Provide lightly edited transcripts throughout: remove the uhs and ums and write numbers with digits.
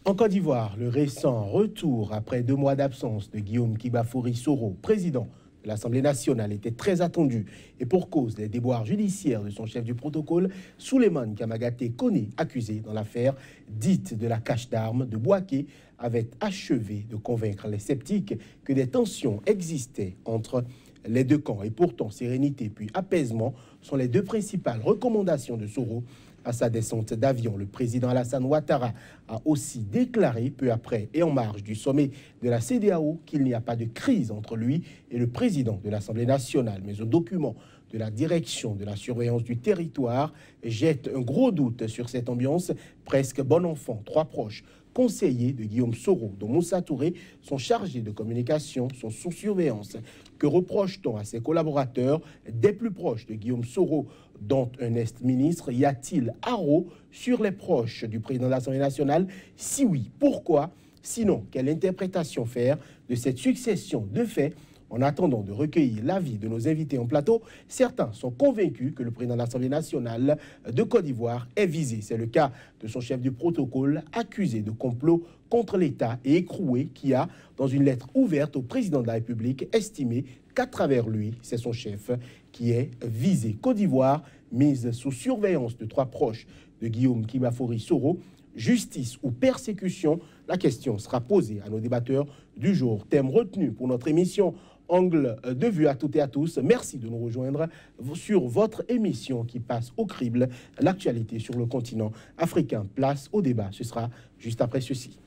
En Côte d'Ivoire, le récent retour après 2 mois d'absence de Guillaume Kibafouri-Soro, président de l'Assemblée nationale, était très attendu. Et pour cause des déboires judiciaires de son chef du protocole, Souleymane Kamagaté Koné, accusé dans l'affaire dite de la cache d'armes de Bouaké, avait achevé de convaincre les sceptiques que des tensions existaient entre les deux camps. Et pourtant, sérénité puis apaisement sont les deux principales recommandations de Soro à sa descente d'avion. Le président Alassane Ouattara a aussi déclaré peu après et en marge du sommet de la CEDEAO qu'il n'y a pas de crise entre lui et le président de l'Assemblée nationale. Mais un document de la direction de la surveillance du territoire jette un gros doute sur cette ambiance presque bon enfant. 3 proches conseillers de Guillaume Soro, dont Moussa Touré, sont chargés de communication, sont sous surveillance. Que reproche-t-on à ses collaborateurs des plus proches de Guillaume Soro, dont un ex-ministre? Y a-t-il haro sur les proches du président de l'Assemblée nationale? Si oui, pourquoi? Sinon, quelle interprétation faire de cette succession de faits? En attendant de recueillir l'avis de nos invités en plateau, certains sont convaincus que le président de l'Assemblée nationale de Côte d'Ivoire est visé. C'est le cas de son chef du protocole, accusé de complot contre l'État et écroué, qui a, dans une lettre ouverte au président de la République, estimé qu'à travers lui, c'est son chef qui est visé. Côte d'Ivoire, mise sous surveillance de 3 proches de Guillaume Kibafouri-Soro. Justice ou persécution? La question sera posée à nos débatteurs du jour. Thème retenu pour notre émission Angle de vue à toutes et à tous. Merci de nous rejoindre sur votre émission qui passe au crible l'actualité sur le continent africain. Place au débat. Ce sera juste après ceci.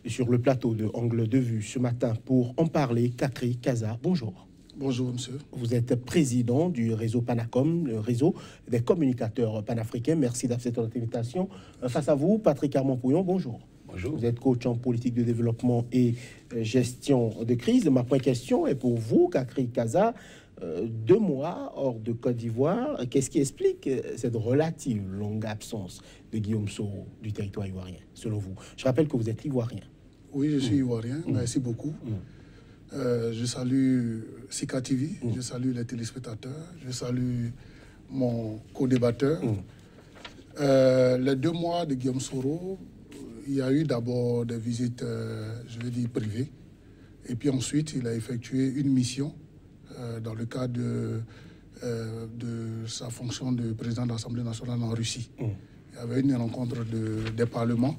Sur le plateau de Angle de vue ce matin pour en parler, Kakri Kaza. Bonjour. Bonjour, monsieur. Vous êtes président du réseau Panacom, le réseau des communicateurs panafricains. Merci d'accepter notre invitation. Face à vous, Patrick Armand-Pouillon, bonjour. Bonjour. Vous êtes coach en politique de développement et gestion de crise. Ma première question est pour vous, Kakri Kaza. 2 mois hors de Côte d'Ivoire, qu'est-ce qui explique cette relative longue absence de Guillaume Soro du territoire ivoirien, selon vous? Je rappelle que vous êtes ivoirien. Oui, je suis ivoirien. Merci beaucoup. Je salue Sika TV, je salue les téléspectateurs, je salue mon co-débatteur. Les 2 mois de Guillaume Soro, il y a eu d'abord des visites, je vais dire, privées. Et puis ensuite, il a effectué une mission dans le cadre de sa fonction de président de l'Assemblée nationale en Russie. Il y avait une rencontre des parlements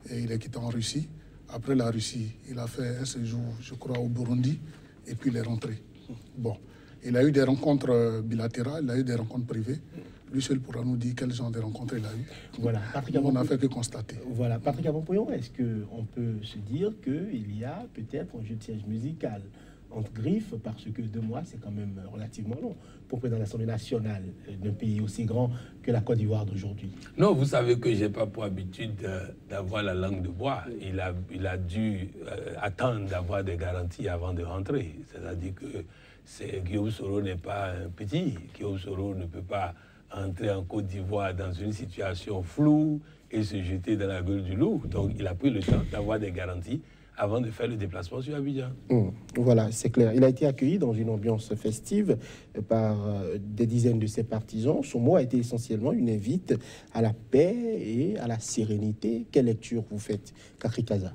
et il est quitté en Russie. Après la Russie, il a fait un séjour, je crois, au Burundi, et puis il est rentré. Bon, il a eu des rencontres bilatérales, il a eu des rencontres privées. Lui seul pourra nous dire quel genre de rencontres il a eu. Voilà. On n'a fait que constater. Voilà. Patrick Armand-Pouillon, est-ce qu'on peut se dire qu'il y a peut-être un jeu de siège musical entre griffes, parce que 2 mois, c'est quand même relativement long pour le président de l'Assemblée nationale d'un pays aussi grand que la Côte d'Ivoire d'aujourd'hui? Non, vous savez que je n'ai pas pour habitude d'avoir la langue de bois. Il a dû attendre d'avoir des garanties avant de rentrer. C'est-à-dire que Guillaume Soro n'est pas un petit. Guillaume Soro ne peut pas entrer en Côte d'Ivoire dans une situation floue et se jeter dans la gueule du loup. Donc, il a pris le temps d'avoir des garanties avant de faire le déplacement sur Abidjan. Voilà, c'est clair. Il a été accueilli dans une ambiance festive par des dizaines de ses partisans. Son mot a été essentiellement une invite à la paix et à la sérénité. Quelle lecture vous faites, Kakri Kaza?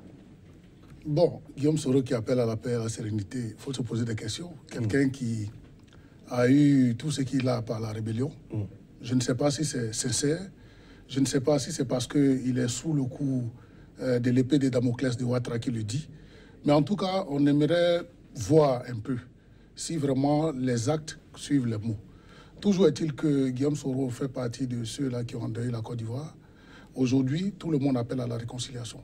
Bon, Guillaume Soro qui appelle à la paix et à la sérénité, il faut se poser des questions. Quelqu'un qui a eu tout ce qu'il a par la rébellion, je ne sais pas si c'est sincère, je ne sais pas si c'est parce qu'il est sous le coup de l'épée de Damoclès de Ouattara qui le dit. Mais en tout cas, on aimerait voir un peu si vraiment les actes suivent les mots. Toujours est-il que Guillaume Soro fait partie de ceux-là qui ont endeuillé la Côte d'Ivoire. Aujourd'hui, tout le monde appelle à la réconciliation.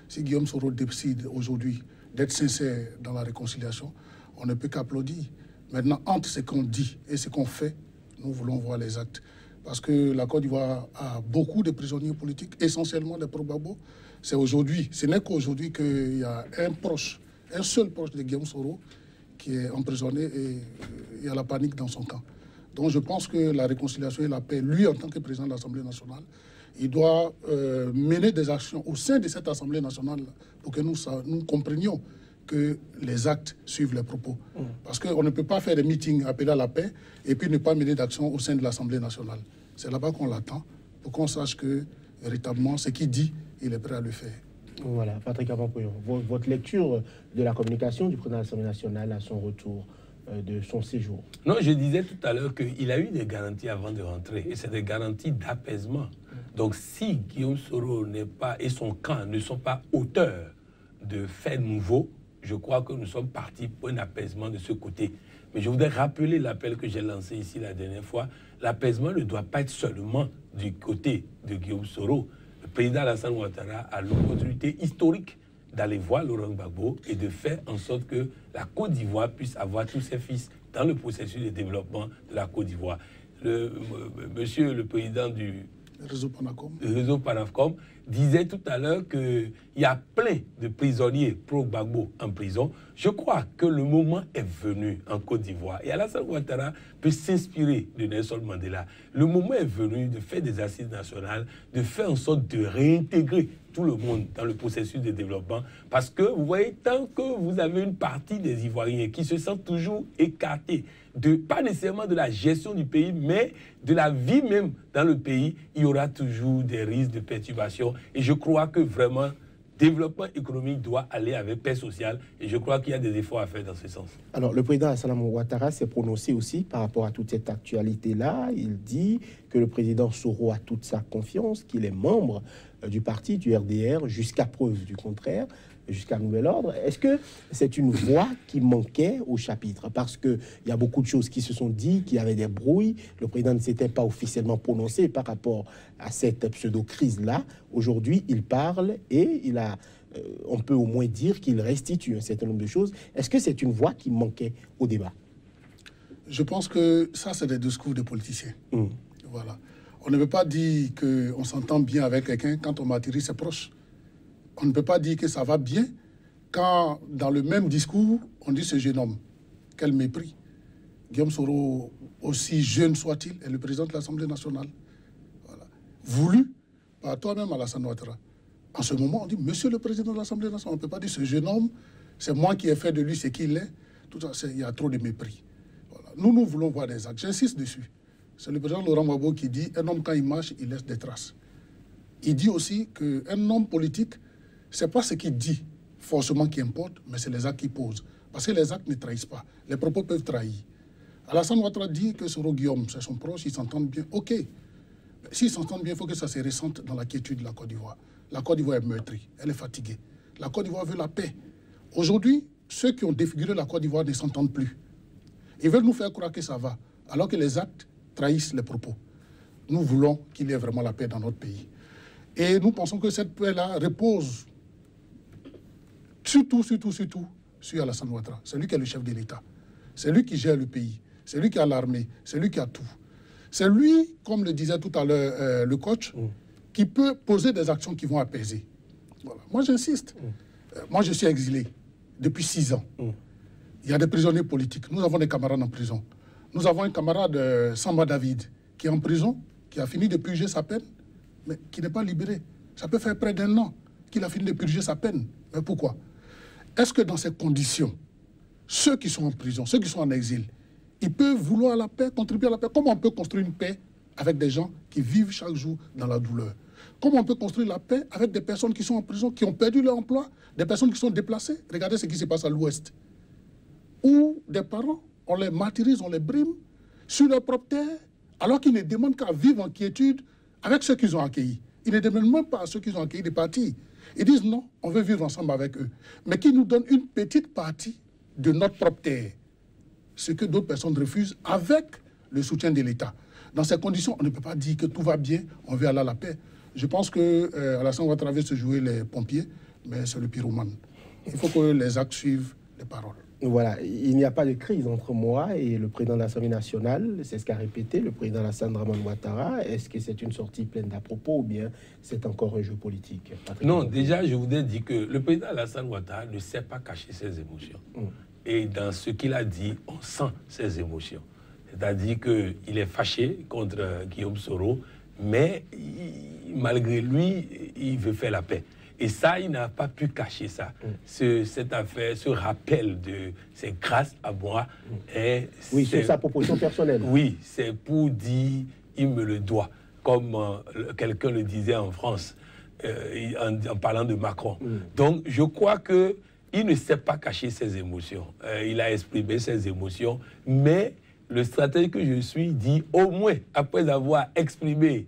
Si Guillaume Soro décide aujourd'hui d'être sincère dans la réconciliation, on ne peut qu'applaudir. Maintenant, entre ce qu'on dit et ce qu'on fait, nous voulons voir les actes. Parce que la Côte d'Ivoire a beaucoup de prisonniers politiques, essentiellement des probabos. C'est aujourd'hui, ce n'est qu'aujourd'hui qu'il y a un seul proche de Guillaume Soro qui est emprisonné et il y a la panique dans son camp. Donc je pense que la réconciliation et la paix, lui en tant que président de l'Assemblée nationale, il doit mener des actions au sein de cette Assemblée nationale pour que nous comprenions que les actes suivent les propos. Parce qu'on ne peut pas faire des meetings, appeler à la paix et puis ne pas mener d'action au sein de l'Assemblée nationale. C'est là-bas qu'on l'attend, pour qu'on sache que, véritablement, ce qu'il dit, il est prêt à le faire. Voilà, Patrick Ampampoyon, votre lecture de la communication du président de l'Assemblée nationale à son retour de son séjour. Non, je disais tout à l'heure qu'il a eu des garanties avant de rentrer, et c'est des garanties d'apaisement. Donc si Guillaume Soro n'est pas, et son camp ne sont pas auteurs de faits nouveaux, je crois que nous sommes partis pour un apaisement de ce côté. Mais je voudrais rappeler l'appel que j'ai lancé ici la dernière fois. L'apaisement ne doit pas être seulement du côté de Guillaume Soro. Le président Alassane Ouattara a l'opportunité historique d'aller voir Laurent Gbagbo et de faire en sorte que la Côte d'Ivoire puisse avoir tous ses fils dans le processus de développement de la Côte d'Ivoire. Monsieur le président du réseau Panafcom disait tout à l'heure qu'il y a plein de prisonniers pro-Gbagbo en prison. Je crois que le moment est venu en Côte d'Ivoire. Et Alassane Ouattara peut s'inspirer de Nelson Mandela. Le moment est venu de faire des assises nationales, de faire en sorte de réintégrer tout le monde dans le processus de développement. Parce que, vous voyez, tant que vous avez une partie des Ivoiriens qui se sentent toujours écartés, pas nécessairement de la gestion du pays, mais de la vie même dans le pays, il y aura toujours des risques de perturbation. Et je crois que vraiment, développement économique doit aller avec paix sociale. Et je crois qu'il y a des efforts à faire dans ce sens. Alors, le président Alassane Ouattara s'est prononcé aussi par rapport à toute cette actualité-là. Il dit que le président Soro a toute sa confiance, qu'il est membre du parti, du RDR, jusqu'à preuve du contraire, jusqu'à nouvel ordre. Est-ce que c'est une voix qui manquait au chapitre? Parce qu'il y a beaucoup de choses qui se sont dites, qu'il y avait des brouilles. Le président ne s'était pas officiellement prononcé par rapport à cette pseudo-crise-là. Aujourd'hui, il parle et on peut au moins dire qu'il restitue un certain nombre de choses. Est-ce que c'est une voix qui manquait au débat? Je pense que ça, c'est des discours de politiciens. Voilà. On ne peut pas dire qu'on s'entend bien avec quelqu'un quand on m'atterrit ses proches. On ne peut pas dire que ça va bien quand, dans le même discours, on dit ce jeune homme. Quel mépris. Guillaume Soro, aussi jeune soit-il, est le président de l'Assemblée nationale. Voilà. Voulu par toi-même, Alassane Ouattara. En ce moment, on dit, monsieur le président de l'Assemblée nationale, on ne peut pas dire ce jeune homme, c'est moi qui ai fait de lui ce qu'il est. Tout ça, il y a trop de mépris. Voilà. Nous voulons voir des actes. J'insiste dessus. C'est le président Laurent Gbagbo qui dit, un homme, quand il marche, il laisse des traces. Il dit aussi qu'un homme politique, ce n'est pas ce qu'il dit forcément qui importe, mais c'est les actes qu'il pose. Parce que les actes ne trahissent pas. Les propos peuvent trahir. Alassane Ouattara dit que Soro Guillaume, c'est son proche, ils s'entendent bien. OK. S'ils s'entendent bien, il faut que ça se ressente dans la quiétude de la Côte d'Ivoire. La Côte d'Ivoire est meurtrie, elle est fatiguée. La Côte d'Ivoire veut la paix. Aujourd'hui, ceux qui ont défiguré la Côte d'Ivoire ne s'entendent plus. Ils veulent nous faire croire que ça va, alors que les actes trahissent les propos. Nous voulons qu'il y ait vraiment la paix dans notre pays. Et nous pensons que cette paix-là repose surtout sur Alassane Ouattara. C'est lui qui est le chef de l'État. C'est lui qui gère le pays. C'est lui qui a l'armée. C'est lui qui a tout. C'est lui, comme le disait tout à l'heure le coach, qui peut poser des actions qui vont apaiser. Voilà. Moi, j'insiste. Moi, je suis exilé depuis 6 ans. Il y a des prisonniers politiques. Nous avons des camarades en prison. Nous avons un camarade, Samba David, qui est en prison, qui a fini de purger sa peine, mais qui n'est pas libéré. Ça peut faire près d'1 an qu'il a fini de purger sa peine. Mais pourquoi? Est-ce que dans ces conditions, ceux qui sont en prison, ceux qui sont en exil, ils peuvent vouloir la paix, contribuer à la paix? Comment on peut construire une paix avec des gens qui vivent chaque jour dans la douleur? Comment on peut construire la paix avec des personnes qui sont en prison, qui ont perdu leur emploi, des personnes qui sont déplacées? Regardez ce qui se passe à l'Ouest, où des parents, on les martyrise, on les brime sur leur propre terre, alors qu'ils ne demandent qu'à vivre en quiétude avec ceux qu'ils ont accueillis. Ils ne demandent même pas à ceux qu'ils ont accueillis de partir. Ils disent non, on veut vivre ensemble avec eux. Mais qui nous donnent une petite partie de notre propre terre. Ce que d'autres personnes refusent avec le soutien de l'État. Dans ces conditions, on ne peut pas dire que tout va bien, on veut aller à la paix. Je pense qu'Alassane Ouattara va se jouer les pompiers, mais c'est le pyromane. Il faut que les actes suivent les paroles. Voilà, il n'y a pas de crise entre moi et le président de l'Assemblée nationale, c'est ce qu'a répété le président Alassane Ouattara. Est-ce que c'est une sortie pleine d'à propos ou bien c'est encore un jeu politique? Non, déjà, je voudrais dire que le président Alassane Ouattara ne sait pas cacher ses émotions. Et dans ce qu'il a dit, on sent ses émotions. C'est-à-dire qu'il est fâché contre Guillaume Soro, mais malgré lui, il veut faire la paix. Et ça, il n'a pas pu cacher ça. Cette affaire, ce rappel de c'est grâce à moi. Oui, sur sa proposition personnelle. Oui, c'est pour dire il me le doit, comme quelqu'un le disait en France, en parlant de Macron. Donc, je crois qu'il ne sait pas cacher ses émotions. Il a exprimé ses émotions, mais le stratège que je suis dit, au moins, après avoir exprimé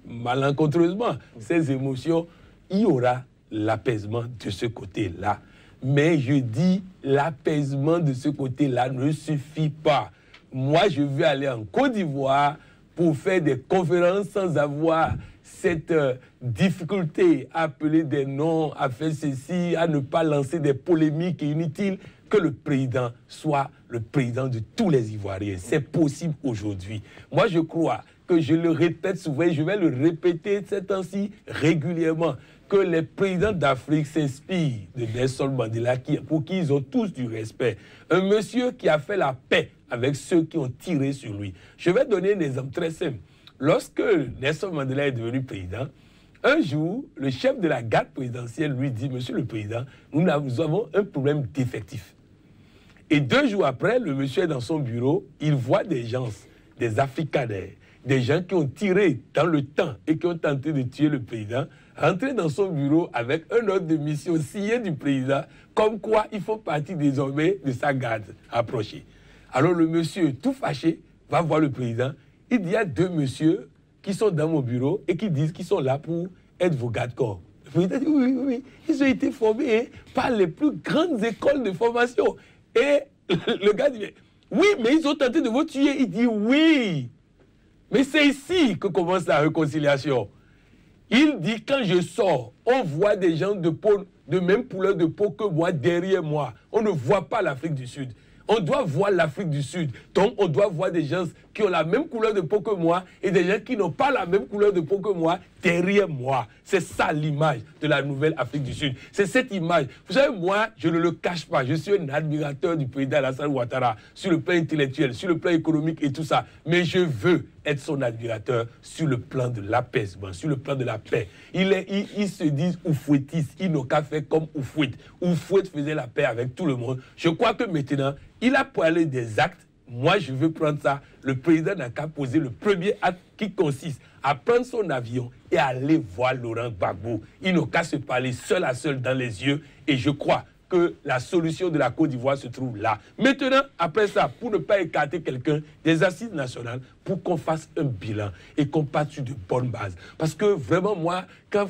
malencontreusement ses émotions, il y aura l'apaisement de ce côté-là. Mais je dis, l'apaisement de ce côté-là ne suffit pas. Moi, je vais aller en Côte d'Ivoire pour faire des conférences sans avoir cette difficulté à appeler des noms, à faire ceci, à ne pas lancer des polémiques inutiles, que le président soit le président de tous les Ivoiriens. C'est possible aujourd'hui. Moi, je crois que je le répète souvent, et je vais le répéter ces temps-ci régulièrement, que les présidents d'Afrique s'inspirent de Nelson Mandela, pour qui ils ont tous du respect. Un monsieur qui a fait la paix avec ceux qui ont tiré sur lui. Je vais donner un exemple très simple. Lorsque Nelson Mandela est devenu président, un jour, le chef de la garde présidentielle lui dit, monsieur le président, nous avons un problème d'effectifs. Et 2 jours après, le monsieur est dans son bureau, il voit des gens, des Afrikaners, des gens qui ont tiré dans le temps et qui ont tenté de tuer le président, rentrer dans son bureau avec un ordre de mission signé du président, comme quoi il faut partir désormais de sa garde approchée. Alors le monsieur, tout fâché, va voir le président. Il dit, il y a 2 messieurs qui sont dans mon bureau et qui disent qu'ils sont là pour être vos gardes-corps. Le président dit, oui, ils ont été formés par les plus grandes écoles de formation. Et le gars dit, oui, mais ils ont tenté de vous tuer. Il dit, oui, mais c'est ici que commence la réconciliation. Il dit, quand je sors, on voit des gens de peau, de même couleur de peau que moi derrière moi. On ne voit pas l'Afrique du Sud. On doit voir l'Afrique du Sud. Donc, on doit voir des gens qui ont la même couleur de peau que moi et des gens qui n'ont pas la même couleur de peau que moi derrière moi. C'est ça l'image de la nouvelle Afrique du Sud. C'est cette image. Vous savez, moi, je ne le cache pas. Je suis un admirateur du président Alassane Ouattara sur le plan intellectuel, sur le plan économique et tout ça. Mais je veux être son admirateur sur le plan de l'apaisement, sur le plan de la paix. Ils se disent oufouettistes. Ils n'ont qu'à faire comme Oufouette. Oufouette faisait la paix avec tout le monde. Je crois que maintenant, il a parlé des actes. Moi, je veux prendre ça. Le président n'a qu'à poser le premier acte qui consiste à prendre son avion et aller voir Laurent Gbagbo. Ils n'ont qu'à se parler seul à seul dans les yeux. Et je crois que la solution de la Côte d'Ivoire se trouve là. Maintenant, après ça, pour ne pas écarter quelqu'un des assises nationales, pour qu'on fasse un bilan et qu'on parte sur de bonnes bases. Parce que vraiment, moi, quand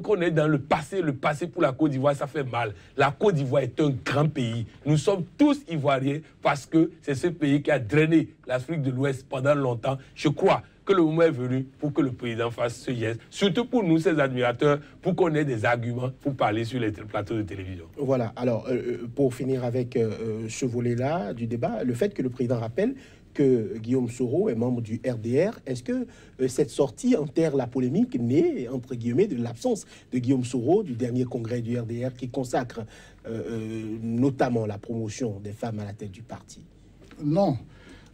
qu'on est dans le passé pour la Côte d'Ivoire, ça fait mal. La Côte d'Ivoire est un grand pays. Nous sommes tous Ivoiriens parce que c'est ce pays qui a drainé l'Afrique de l'Ouest pendant longtemps. Je crois que le moment est venu pour que le président fasse ce geste, surtout pour nous, ses admirateurs, pour qu'on ait des arguments pour parler sur les plateaux de télévision. Voilà, alors pour finir avec ce volet-là du débat, le fait que le président rappelle que Guillaume Soro est membre du RDR, est-ce que cette sortie enterre la polémique née, entre guillemets, de l'absence de Guillaume Soro du dernier congrès du RDR qui consacre notamment la promotion des femmes à la tête du parti? Non.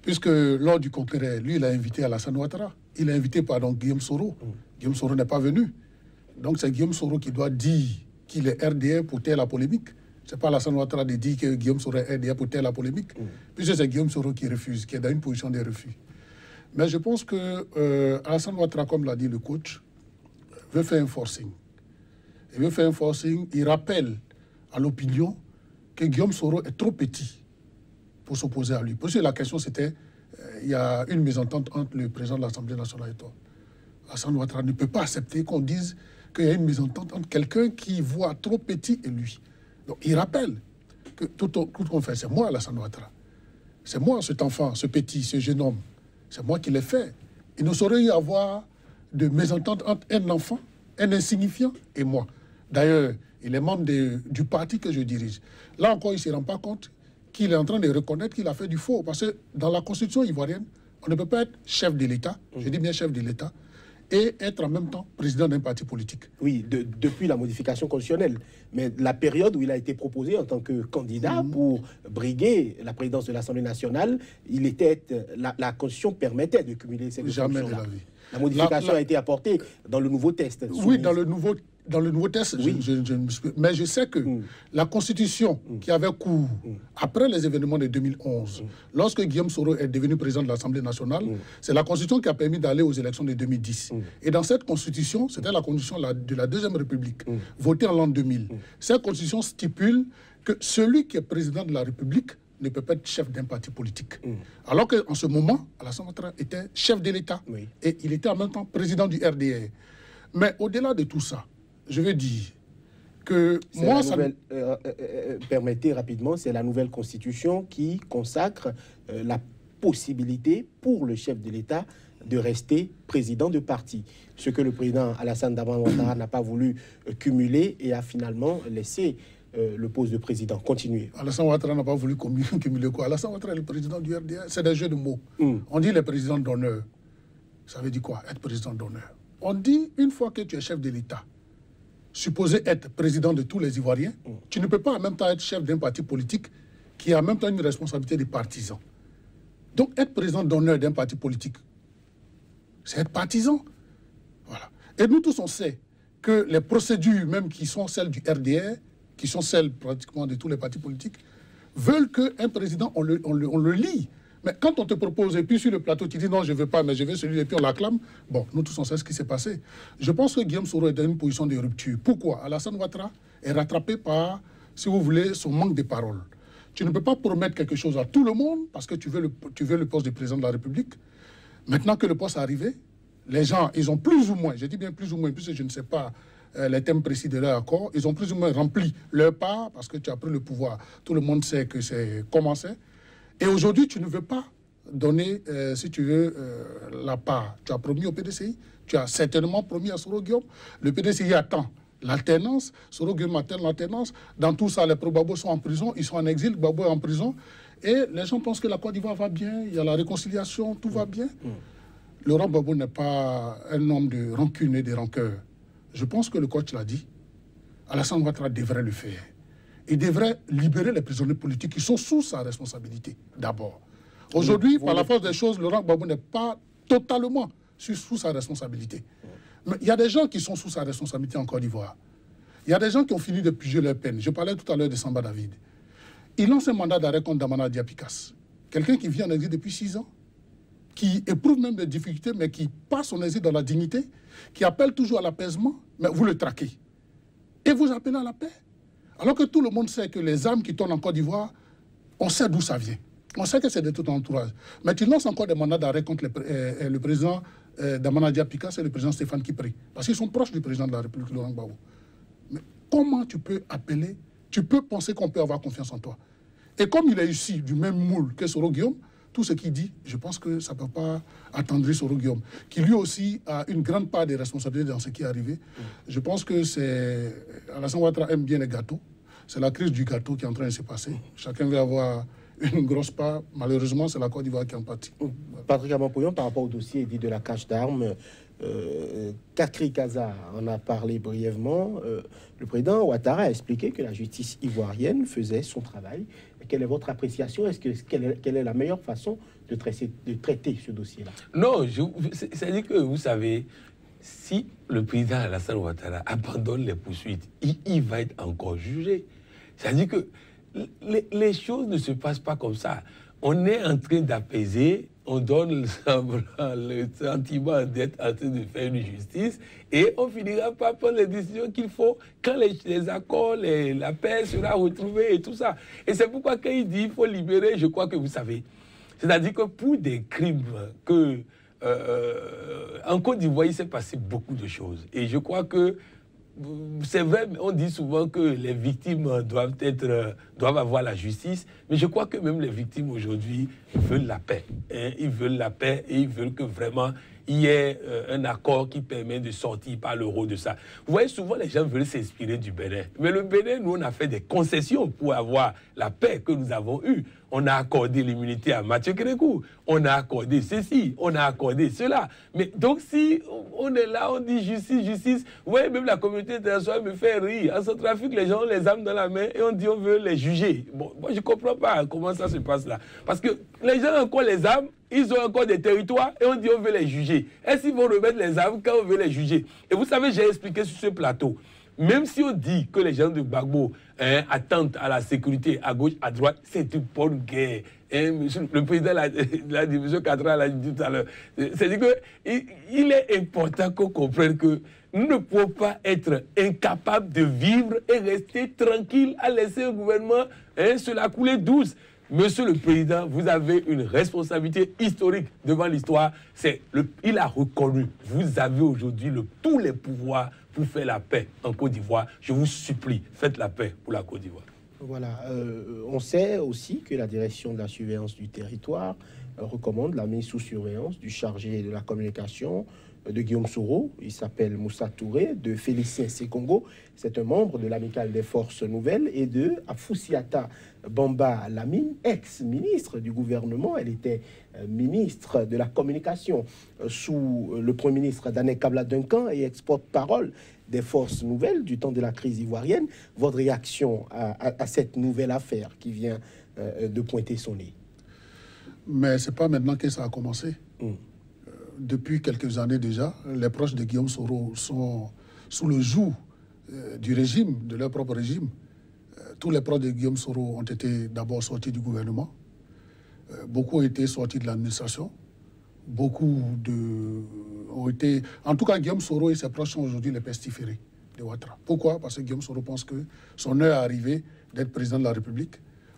Puisque lors du congrès, lui, il a invité Alassane Ouattara. Il a invité, pardon, Guillaume Soro. Guillaume Soro n'est pas venu. Donc c'est Guillaume Soro qui doit dire qu'il est RDR pour taire la polémique. Ce n'est pas Alassane Ouattara de dire que Guillaume Soro est RDR pour taire la polémique. Puisque c'est Guillaume Soro qui refuse, qui est dans une position de refus. Mais je pense que Alassane Ouattara, comme l'a dit le coach, veut faire un forcing. Il veut faire un forcing. Il rappelle à l'opinion que Guillaume Soro est trop petit pour s'opposer à lui. Parce que la question, c'était, il y a une mésentente entre le président de l'Assemblée nationale et toi. Alassane Ouattara ne peut pas accepter qu'on dise qu'il y a une mésentente entre quelqu'un qui voit trop petit et lui. Donc, il rappelle que tout qu'on fait, c'est moi, Alassane Ouattara. C'est moi, cet enfant, ce petit, ce jeune homme. C'est moi qui l'ai fait. Il ne saurait y avoir de mésentente entre un enfant, un insignifiant et moi. D'ailleurs, il est membre du parti que je dirige. Là encore, il ne se rend pas compte qu'il est en train de reconnaître qu'il a fait du faux. Parce que dans la constitution ivoirienne, on ne peut pas être chef de l'État, je dis bien chef de l'État, et être en même temps président d'un parti politique. Oui, depuis la modification constitutionnelle. Mais la période où il a été proposé en tant que candidat pour briguer la présidence de l'Assemblée nationale, la Constitution permettait de cumuler ces deux fonctions-là. Jamais de la vie. La modification a été apportée dans le nouveau texte. Oui, dans le nouveau dans le nouveau texte, oui. Mais je sais que la Constitution qui avait cours après les événements de 2011, lorsque Guillaume Soro est devenu président de l'Assemblée nationale, c'est la Constitution qui a permis d'aller aux élections de 2010. Et dans cette Constitution, c'était la Constitution de la Deuxième République, votée en l'an 2000. Cette Constitution stipule que celui qui est président de la République ne peut pas être chef d'un parti politique. Alors qu'en ce moment, Alassane Ouattara était chef de l'État. Oui. Et il était en même temps président du RDR. Mais au-delà de tout ça, je veux dire que moi... permettez rapidement, c'est la nouvelle constitution qui consacre la possibilité pour le chef de l'État de rester président de parti. Ce que le président Alassane Ouattara n'a pas voulu cumuler et a finalement laissé le poste de président. Continuez. Alassane Ouattara n'a pas voulu cumuler quoi? Alassane Ouattara est le président du RDR. C'est des jeux de mots. On dit le président d'honneur. Ça veut dire quoi? Être président d'honneur. On dit, une fois que tu es chef de l'État, supposé être président de tous les Ivoiriens, tu ne peux pas en même temps être chef d'un parti politique qui a en même temps une responsabilité de partisan. Donc, être président d'honneur d'un parti politique, c'est être partisan. Voilà. Et nous tous, on sait que les procédures, même qui sont celles du RDR, qui sont celles pratiquement de tous les partis politiques, veulent qu'un président, on le lie. Mais quand on te propose, et puis sur le plateau, tu dis non, je ne veux pas, mais je veux celui, et puis on l'acclame, bon, nous tous on sait ce qui s'est passé. Je pense que Guillaume Soro est dans une position de rupture. Pourquoi? Alassane Ouattara est rattrapé par, si vous voulez, son manque de parole. Tu ne peux pas promettre quelque chose à tout le monde parce que tu veux le poste de président de la République. Maintenant que le poste est arrivé, les gens, ils ont plus ou moins, je dis bien plus ou moins, puisque je ne sais pas les thèmes précis de leur accord, ils ont plus ou moins rempli leur part parce que tu as pris le pouvoir. Tout le monde sait que c'est commencé. Et aujourd'hui, tu ne veux pas donner, si tu veux, la part. Tu as promis au PDCI, tu as certainement promis à Soro Guillaume. Le PDCI attend l'alternance, Soro Guillaume attend l'alternance. Dans tout ça, les pro-Gbagbo sont en prison, ils sont en exil, Gbagbo est en prison. Et les gens pensent que la Côte d'Ivoire va bien, il y a la réconciliation, tout va bien. Laurent Gbagbo n'est pas un homme de rancune et de rancœur. Je pense que le coach l'a dit, Alassane Ouattara devrait le faire. Il devrait libérer les prisonniers politiques qui sont sous sa responsabilité, d'abord. Aujourd'hui, par la force des choses, Laurent Gbagbo n'est pas totalement sous sa responsabilité. Mais il y a des gens qui sont sous sa responsabilité en Côte d'Ivoire. Il y a des gens qui ont fini de piger leur peine. Je parlais tout à l'heure de Samba David. Il lance un mandat d'arrêt contre Damana Diapikas. Quelqu'un qui vit en exil depuis 6 ans, qui éprouve même des difficultés, mais qui passe son exil dans la dignité, qui appelle toujours à l'apaisement, mais vous le traquez. Et vous appelez à la paix. Alors que tout le monde sait que les armes qui tournent en Côte d'Ivoire, on sait d'où ça vient. On sait que c'est de tout entourage. Mais tu lances encore des mandats d'arrêt contre le président Damana Diapikas et le président Stéphane Kipré. Parce qu'ils sont proches du président de la République, Laurent Gbagbo. Mais comment tu peux appeler, tu peux penser qu'on peut avoir confiance en toi? Et comme il est ici du même moule que Soro Guillaume, tout ce qu'il dit, je pense que ça ne peut pas attendrir Soro Guillaume, qui lui aussi a une grande part de responsabilité dans ce qui est arrivé. Je pense que c'est... Alassane Ouattara aime bien les gâteaux. C'est la crise du gâteau qui est en train de se passer. Chacun veut avoir une grosse part. Malheureusement, c'est la Côte d'Ivoire qui en pâtit. Patrick Aman-Pouyon, par rapport au dossier dit de la cache d'armes, Kakri Kaza en a parlé brièvement. Le président Ouattara a expliqué que la justice ivoirienne faisait son travail. Quelle est votre appréciation? Quelle est la meilleure façon de traiter ce dossier-là? Non, c'est-à-dire que, vous savez, si le président Alassane Ouattara abandonne les poursuites, il va être encore jugé. C'est-à-dire que les choses ne se passent pas comme ça. On est en train d'apaiser, on donne le sentiment d'être en train de faire une justice et on finira par prendre les décisions qu'il faut quand les accords, la paix sera retrouvée et tout ça. Et c'est pourquoi quand il dit qu'il faut libérer, je crois que vous savez. C'est-à-dire que pour des crimes que... en Côte d'Ivoire, il s'est passé beaucoup de choses. Et je crois que c'est vrai, on dit souvent que les victimes doivent avoir la justice, mais je crois que même les victimes aujourd'hui veulent la paix. Hein? Ils veulent la paix et ils veulent que vraiment il y ait un accord qui permet de sortir par l'euro de ça. Vous voyez, souvent les gens veulent s'inspirer du Bénin. Mais le Bénin, nous, on a fait des concessions pour avoir la paix que nous avons eue. On a accordé l'immunité à Mathieu Kérékou. On a accordé ceci, on a accordé cela. Mais donc si on est là, on dit justice, justice. Vous voyez, même la communauté internationale me fait rire. En Centrafrique, les gens ont les armes dans la main et on dit on veut les juger. Bon, moi, je ne comprends pas comment ça se passe là. Parce que les gens ont encore les armes ils ont encore des territoires et on dit on veut les juger. Est-ce qu'ils vont remettre les armes quand on veut les juger? Et vous savez, j'ai expliqué sur ce plateau, même si on dit que les gens de Gbagbo attendent à la sécurité à gauche, à droite, c'est une bonne guerre. Le président de la division 4 l'a dit tout à l'heure. C'est-à-dire qu'il est important qu'on comprenne que nous ne pouvons pas être incapables de vivre et rester tranquille à laisser le gouvernement se la couler douce. Monsieur le Président, vous avez une responsabilité historique devant l'histoire. Il a reconnu, vous avez aujourd'hui tous les pouvoirs pour faire la paix en Côte d'Ivoire. Je vous supplie, faites la paix pour la Côte d'Ivoire. Voilà, on sait aussi que la direction de la surveillance du territoire recommande la mise sous surveillance du chargé de la communication de Guillaume Soro. Il s'appelle Moussa Touré, de Félicien Sekongo. C'est un membre de l'Amicale des Forces Nouvelles, et de Afoussiata Bamba Lamine, ex-ministre du gouvernement. Elle était ministre de la communication sous le Premier ministre Daniel Kabla Duncan et ex-porte-parole des Forces Nouvelles du temps de la crise ivoirienne. Votre réaction à cette nouvelle affaire qui vient de pointer son nez? Mais ce n'est pas maintenant que ça a commencé. Depuis quelques années déjà, les proches de Guillaume Soro sont sous le joug du régime, de leur propre régime. Tous les proches de Guillaume Soro ont été d'abord sortis du gouvernement. Beaucoup ont été sortis de l'administration. Beaucoup ont été... En tout cas, Guillaume Soro et ses proches sont aujourd'hui les pestiférés de Ouattara. Pourquoi? Parce que Guillaume Soro pense que son heure est arrivée d'être président de la République.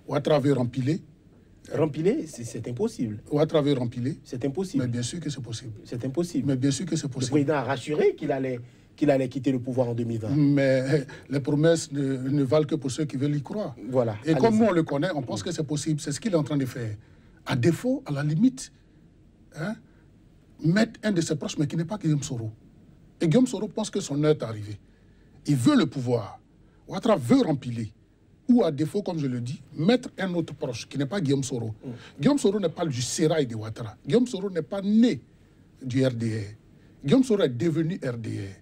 Ouattara veut rempiler. Rempiler, c'est impossible. Ouattara veut rempiler. C'est impossible. Mais bien sûr que c'est possible. C'est impossible. Mais bien sûr que c'est possible. Le président a rassuré qu'il allait quitter le pouvoir en 2020. Mais les promesses ne valent que pour ceux qui veulent y croire. Voilà. Et comme nous, on le connaît, on pense que c'est possible. C'est ce qu'il est en train de faire. À défaut, à la limite, mettre un de ses proches, mais qui n'est pas Guillaume Soro. Et Guillaume Soro pense que son heure est arrivée. Il veut le pouvoir. Ouattara veut rempiler. Ou à défaut, comme je le dis, mettre un autre proche qui n'est pas Guillaume Soro. Guillaume Soro n'est pas du sérail de Ouattara. Guillaume Soro n'est pas né du RDR. Guillaume Soro est devenu RDR.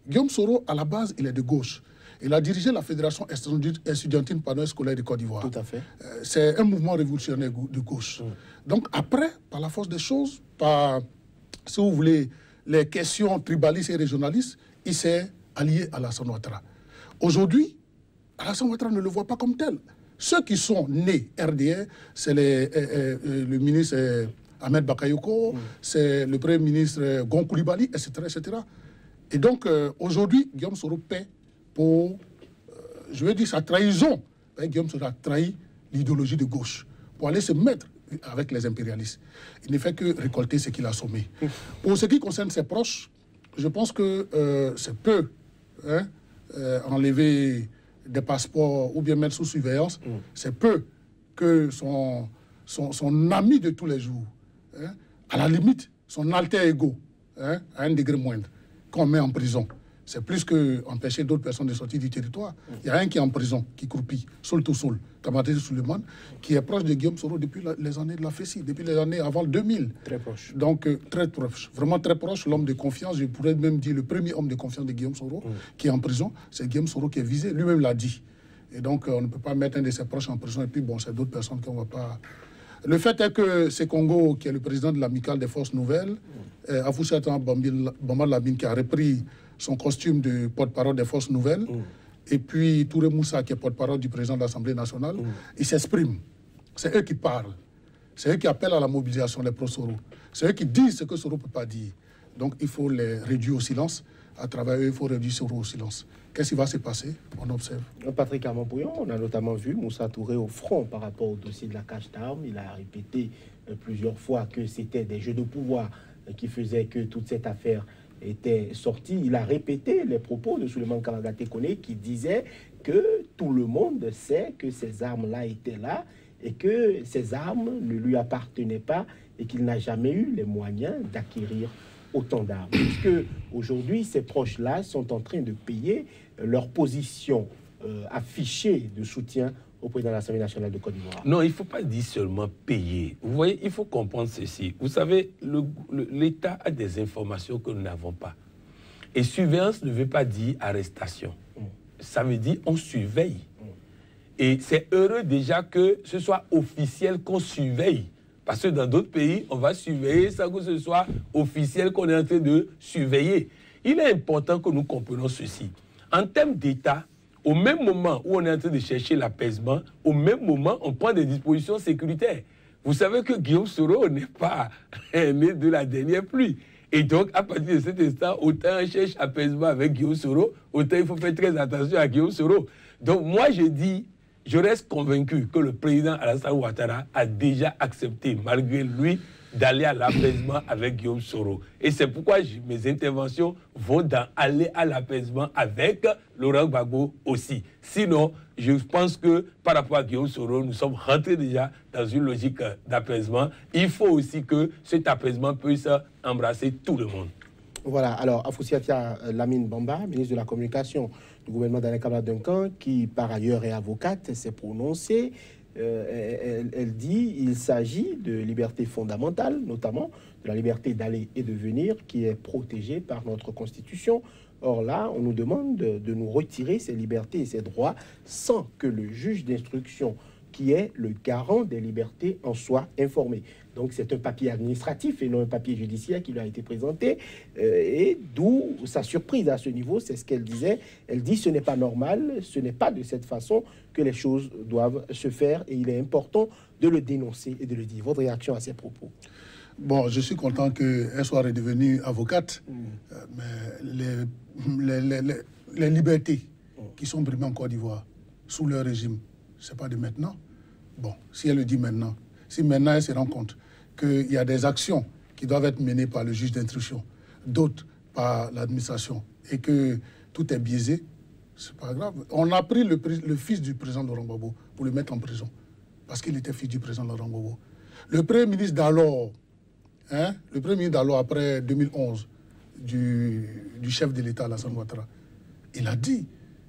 Guillaume Soro, à la base, il est de gauche. Il a dirigé la Fédération estudiantine scolaire de Côte d'Ivoire. Tout à fait. C'est un mouvement révolutionnaire de gauche. Donc après, par la force des choses, par, si vous voulez, les questions tribalistes et régionalistes, il s'est allié à Alassane Ouattara. Aujourd'hui, Alassane Ouattara ne le voit pas comme tel. Ceux qui sont nés RDR, c'est le ministre Ahmed Bakayoko, c'est le Premier ministre Gon Coulibaly, etc., etc. Et donc, aujourd'hui, Guillaume Soro paie pour, je veux dire, sa trahison. Guillaume Soro a trahi l'idéologie de gauche pour aller se mettre avec les impérialistes. Il ne fait que récolter ce qu'il a sommé. Pour ce qui concerne ses proches, je pense que c'est peu enlever des passeports ou bien mettre sous surveillance, c'est peu que son ami de tous les jours, à la limite, son alter ego, à un degré moindre, qu'on met en prison. C'est plus qu'empêcher d'autres personnes de sortir du territoire. Il y a un qui est en prison, qui croupit, Sol to Sol, Tamaté Suleiman, qui est proche de Guillaume Soro depuis les années de la FECI, depuis les années avant le 2000. Très proche. Donc, très proche, vraiment très proche, l'homme de confiance, je pourrais même dire le premier homme de confiance de Guillaume Soro, qui est en prison, c'est Guillaume Soro qui est visé, lui-même l'a dit. Et donc, on ne peut pas mettre un de ses proches en prison, et puis bon, c'est d'autres personnes qu'on ne va pas... Le fait est que Sekongo, qui est le président de l'Amicale des Forces Nouvelles, Afoussiata Bamba Lamine, qui a repris son costume de porte-parole des Forces Nouvelles, et puis Touré Moussa, qui est porte-parole du président de l'Assemblée nationale, ils s'expriment. C'est eux qui parlent. C'est eux qui appellent à la mobilisation, les pro-Soro. C'est eux qui disent ce que Soro ne peut pas dire. Donc il faut les réduire au silence. À travers eux, il faut réduire Soro au silence. Qu'est-ce qui va se passer? On observe. Patrick Amambouillon, on a notamment vu Moussa Touré au front par rapport au dossier de la cache d'armes. Il a répété plusieurs fois que c'était des jeux de pouvoir qui faisaient que toute cette affaire était sortie. Il a répété les propos de Souleymane Kamagaté Koné qui disait que tout le monde sait que ces armes-là étaient là et que ces armes ne lui appartenaient pas et qu'il n'a jamais eu les moyens d'acquérir autant d'armes. Puisque aujourd'hui, ces proches-là sont en train de payer leur position affichée de soutien au président de l'Assemblée nationale de Côte d'Ivoire. Non, il ne faut pas dire seulement payer. Vous voyez, il faut comprendre ceci. Vous savez, l'État a des informations que nous n'avons pas. Et surveillance ne veut pas dire arrestation. Ça veut dire on surveille. Et c'est heureux déjà que ce soit officiel qu'on surveille. Parce que dans d'autres pays, on va surveiller sans que ce soit officiel qu'on est en train de surveiller. Il est important que nous comprenions ceci. En termes d'État, au même moment où on est en train de chercher l'apaisement, au même moment, on prend des dispositions sécuritaires. Vous savez que Guillaume Soro n'est pas né de la dernière pluie. Et donc, à partir de cet instant, autant on cherche apaisement avec Guillaume Soro, autant il faut faire très attention à Guillaume Soro. Donc, moi, je reste convaincu que le président Alassane Ouattara a déjà accepté, malgré lui, d'aller à l'apaisement avec Guillaume Soro. Et c'est pourquoi mes interventions vont aller à l'apaisement avec Laurent Gbagbo aussi. Sinon, je pense que par rapport à Guillaume Soro, nous sommes rentrés déjà dans une logique d'apaisement. Il faut aussi que cet apaisement puisse embrasser tout le monde. Voilà, alors Afoussiatia Lamine Bamba, ministre de la Communication du gouvernement d'Alain Camara Duncan, qui par ailleurs est avocate, s'est prononcée. Elle dit qu'il s'agit de liberté fondamentale, notamment de la liberté d'aller et de venir, qui est protégée par notre Constitution. Or là, on nous demande de nous retirer ces libertés et ces droits sans que le juge d'instruction, qui est le garant des libertés, en soit informé. Donc c'est un papier administratif et non un papier judiciaire qui lui a été présenté. Et d'où sa surprise à ce niveau, c'est ce qu'elle disait. Elle dit ce n'est pas normal, ce n'est pas de cette façon que les choses doivent se faire. Et il est important de le dénoncer et de le dire. Votre réaction à ces propos? Bon, je suis content qu'elle soit redevenue avocate. Mais les libertés qui sont brimées en Côte d'Ivoire sous leur régime, ce n'est pas de maintenant. Bon, si elle le dit maintenant, si maintenant elle se rend compte qu'il y a des actions qui doivent être menées par le juge d'instruction, d'autres par l'administration, et que tout est biaisé, c'est pas grave. On a pris le fils du président Laurent Gbagbo pour le mettre en prison, parce qu'il était fils du président Laurent Gbagbo. Le premier ministre d'alors, après 2011, du chef de l'État, Alassane Ouattara, il a dit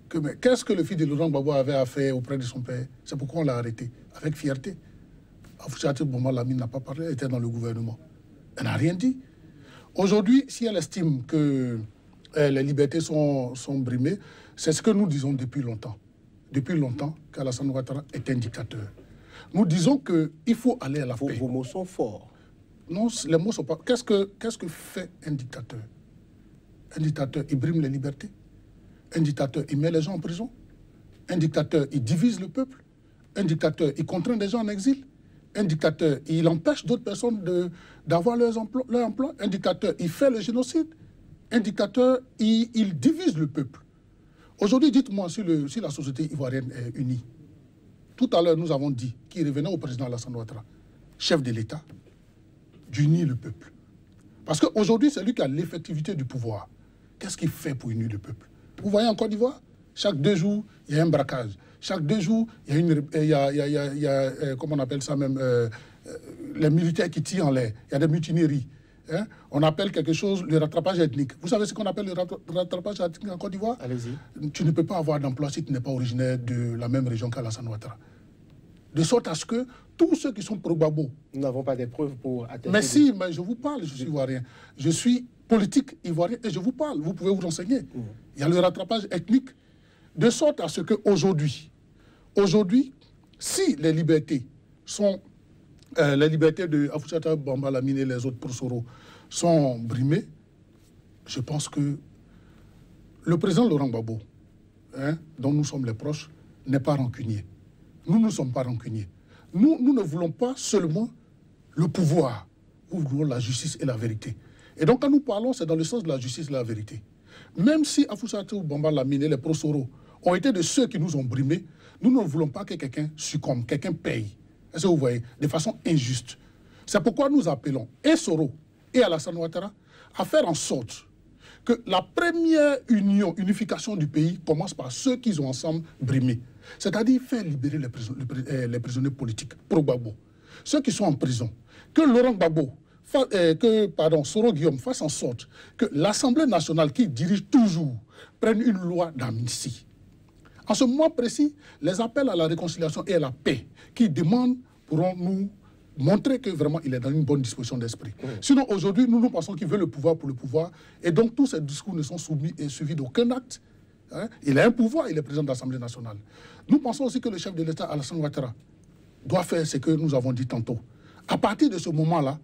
que qu'est-ce que le fils de Laurent Gbagbo avait à faire auprès de son père? C'est pourquoi on l'a arrêté, avec fierté. Afoussiatia Bamba Lamine n'a pas parlé, elle était dans le gouvernement. Elle n'a rien dit. Aujourd'hui, si elle estime que les libertés sont brimées, c'est ce que nous disons depuis longtemps. Depuis longtemps qu'Alassane Ouattara est un dictateur. Nous disons qu'il faut aller à la paix. Vos mots sont forts. Non, les mots sont pas... Qu'est-ce que fait un dictateur? Un dictateur, il brime les libertés. Un dictateur, il met les gens en prison. Un dictateur, il divise le peuple. Un dictateur, il contraint des gens en exil. Un dictateur, il empêche d'autres personnes d'avoir leur emploi. Un dictateur, il fait le génocide. Un dictateur, il divise le peuple. Aujourd'hui, dites-moi si la société ivoirienne est unie. Tout à l'heure, nous avons dit qu'il revenait au président Alassane Ouattara, chef de l'État, d'unir le peuple. Parce qu'aujourd'hui, c'est lui qui a l'effectivité du pouvoir. Qu'est-ce qu'il fait pour unir le peuple? Vous voyez en Côte d'Ivoire, chaque 2 jours, il y a un braquage. Chaque 2 jours, il y a comment on appelle ça même, les militaires qui tirent en l'air. Il y a des mutineries. Hein? On appelle quelque chose le rattrapage ethnique. Vous savez ce qu'on appelle le rattrapage ethnique en Côte d'Ivoire? Allez-y. Tu ne peux pas avoir d'emploi si tu n'es pas originaire de la même région qu'Alassane Ouattara. De sorte à ce que tous ceux qui sont pro-Gbagbo... Nous n'avons pas des preuves pour attester. Mais si, mais je vous parle, je suis ivoirien. Je suis politique ivoirien et je vous parle. Vous pouvez vous renseigner. Il y a le rattrapage ethnique. De sorte à ce qu'aujourd'hui, si les libertés sont... les libertés de Afoussiatia Bamba Lamine et les autres pro-Soro sont brimées, je pense que le président Laurent Gbagbo, dont nous sommes les proches, n'est pas rancunier. Nous ne sommes pas rancuniers. Nous ne voulons pas seulement le pouvoir. Nous voulons la justice et la vérité. Et donc, quand nous parlons, c'est dans le sens de la justice et de la vérité. Même si Afoussiatia Bamba Lamine et les pro-Soro ont été de ceux qui nous ont brimés, nous ne voulons pas que quelqu'un succombe, quelqu'un paye. Est-ce que vous voyez? De façon injuste. C'est pourquoi nous appelons et Soro et Alassane Ouattara à faire en sorte que la première unification du pays commence par ceux qui ont ensemble brimés. C'est-à-dire faire libérer les prisonniers politiques pro-Gbagbo. Ceux qui sont en prison. Que Laurent Gbagbo, Soro Guillaume fasse en sorte que l'Assemblée nationale qui dirige toujours prenne une loi d'amnistie. En ce moment précis, les appels à la réconciliation et à la paix qu'il demande pourront nous montrer que vraiment il est dans une bonne disposition d'esprit. Sinon, aujourd'hui, nous pensons qu'il veut le pouvoir pour le pouvoir, et donc tous ces discours ne sont soumis et suivis d'aucun acte. Il a un pouvoir, il est président de l'Assemblée nationale. Nous pensons aussi que le chef de l'État, Alassane Ouattara, doit faire ce que nous avons dit tantôt. À partir de ce moment-là,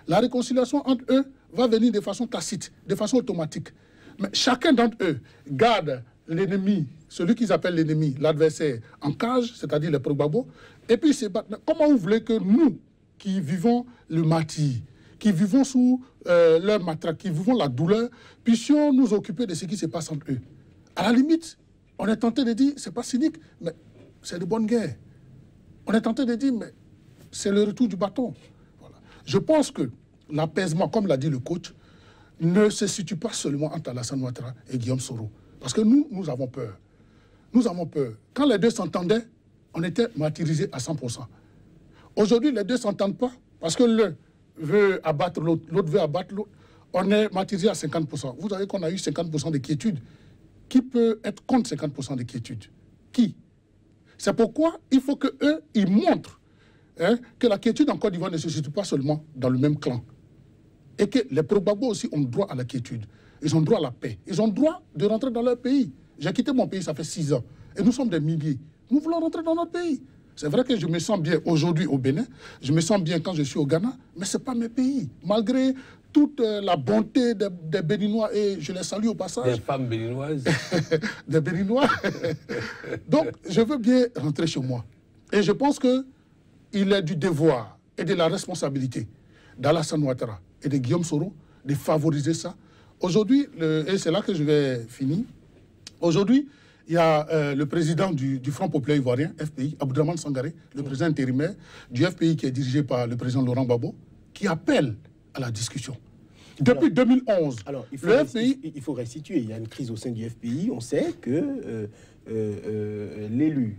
la réconciliation entre eux va venir de façon tacite, de façon automatique. Mais chacun d'entre eux garde l'ennemi, celui qu'ils appellent l'ennemi, l'adversaire, en cage, c'est-à-dire les Progbabo, et puis c'est comment vous voulez que nous, qui vivons le martyre, qui vivons sous leur matraque, qui vivons la douleur, puissions nous occuper de ce qui se passe entre eux? À la limite, on est tenté de dire, c'est pas cynique, mais c'est de bonne guerre. On est tenté de dire, mais c'est le retour du bâton. Voilà. Je pense que l'apaisement, comme l'a dit le coach, ne se situe pas seulement entre Alassane Ouattara et Guillaume Soro. Parce que nous avons peur. Nous avons peur. Quand les deux s'entendaient, on était martyrisés à 100%. Aujourd'hui, les deux ne s'entendent pas parce que l'un veut abattre l'autre, l'autre veut abattre l'autre. On est martyrisé à 50%. Vous savez qu'on a eu 50% de quiétude. Qui peut être contre 50% de quiétude? Qui? C'est pourquoi il faut qu'eux, ils montrent que la quiétude en Côte d'Ivoire ne se situe pas seulement dans le même clan. Et que les Progbabo aussi ont droit à la quiétude. Ils ont droit à la paix. Ils ont droit de rentrer dans leur pays. J'ai quitté mon pays, ça fait 6 ans. Et nous sommes des milliers. Nous voulons rentrer dans notre pays. C'est vrai que je me sens bien aujourd'hui au Bénin. Je me sens bien quand je suis au Ghana. Mais ce n'est pas mes pays. Malgré toute la bonté des Béninois, et je les salue au passage. Des femmes béninoises. Des Béninois. Donc, je veux bien rentrer chez moi. Et je pense qu'il est du devoir et de la responsabilité d'Alassane Ouattara et de Guillaume Soro de favoriser ça. Aujourd'hui, et c'est là que je vais finir, aujourd'hui, il y a le président du Front populaire ivoirien, FPI, Abdraman Sangaré, le président intérimaire du FPI qui est dirigé par le président Laurent Gbagbo, qui appelle à la discussion. Depuis 2011, le FPI... Il faut restituer, il y a une crise au sein du FPI. On sait que l'élu,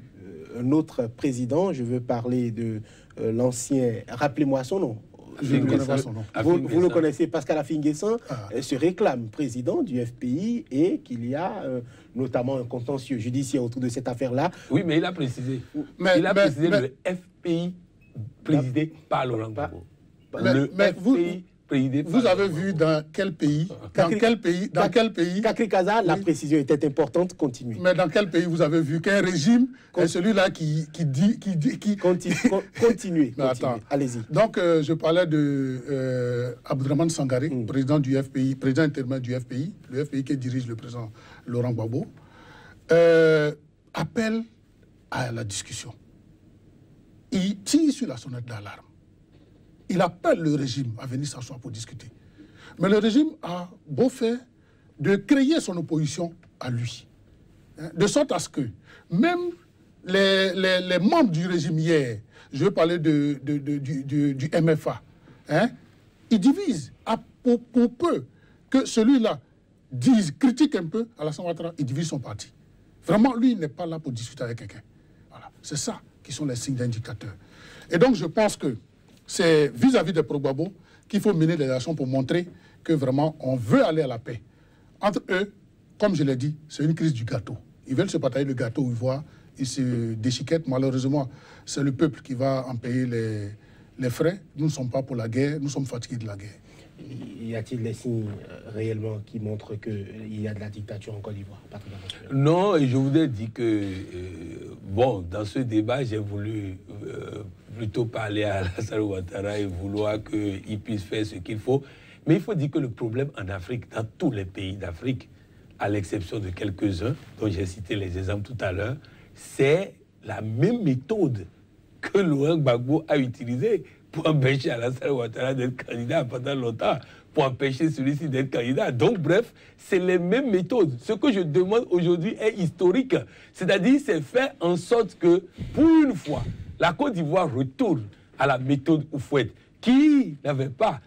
un autre président, je veux parler de l'ancien... Rappelez-moi son nom. Je ne connais pas son nom. Vous le connaissez, Pascal Affinguessan se réclame président du FPI et qu'il y a notamment un contentieux judiciaire autour de cette affaire-là. Oui, mais il a précisé. Il a précisé le FPI présidé par Laurent Gbagbo. Mais vous avez vu dans quel pays, Kakri Kaza, la précision était importante, continuez. Mais dans quel pays vous avez vu qu'un régime est celui-là qui dit... Continuez, allez-y. Donc, je parlais de Abdraman Sangaré, président du FPI, président intérimaire du FPI, le FPI qui dirige le président Laurent Gbagbo, appelle à la discussion. Il tire sur la sonnette d'alarme. Il appelle le régime à venir s'asseoir pour discuter. Mais le régime a beau faire de créer son opposition à lui. De sorte à ce que même les membres du régime hier, je vais parler du MFA, ils divisent pour peu que celui-là critique un peu Alassane Ouattara, il divise son parti. Vraiment, lui, il n'est pas là pour discuter avec quelqu'un. Voilà. C'est ça qui sont les signes d'indicateurs. Et donc, je pense que c'est vis-à-vis des Progbabo qu'il faut mener des actions pour montrer que vraiment on veut aller à la paix. Entre eux, comme je l'ai dit, c'est une crise du gâteau. Ils veulent se partager le gâteau, ils voient, ils se déchiquettent. Malheureusement, c'est le peuple qui va en payer les frais. Nous ne sommes pas pour la guerre, nous sommes fatigués de la guerre. Y a-t-il des signes réellement qui montrent qu'il y a de la dictature en Côte d'Ivoire? Non, et je voudrais dire que, bon, dans ce débat, j'ai voulu plutôt parler à Alassane Ouattara et vouloir qu'il puisse faire ce qu'il faut. Mais il faut dire que le problème en Afrique, dans tous les pays d'Afrique, à l'exception de quelques-uns, dont j'ai cité les exemples tout à l'heure, c'est la même méthode que Laurent Gbagbo a utilisée pour empêcher Alassane Ouattara d'être candidat pendant longtemps, pour empêcher celui-ci d'être candidat. Donc, bref, c'est les mêmes méthodes. Ce que je demande aujourd'hui est historique. C'est-à-dire, c'est faire en sorte que, pour une fois, la Côte d'Ivoire retourne à la méthode Houphouët, qui n'avait pas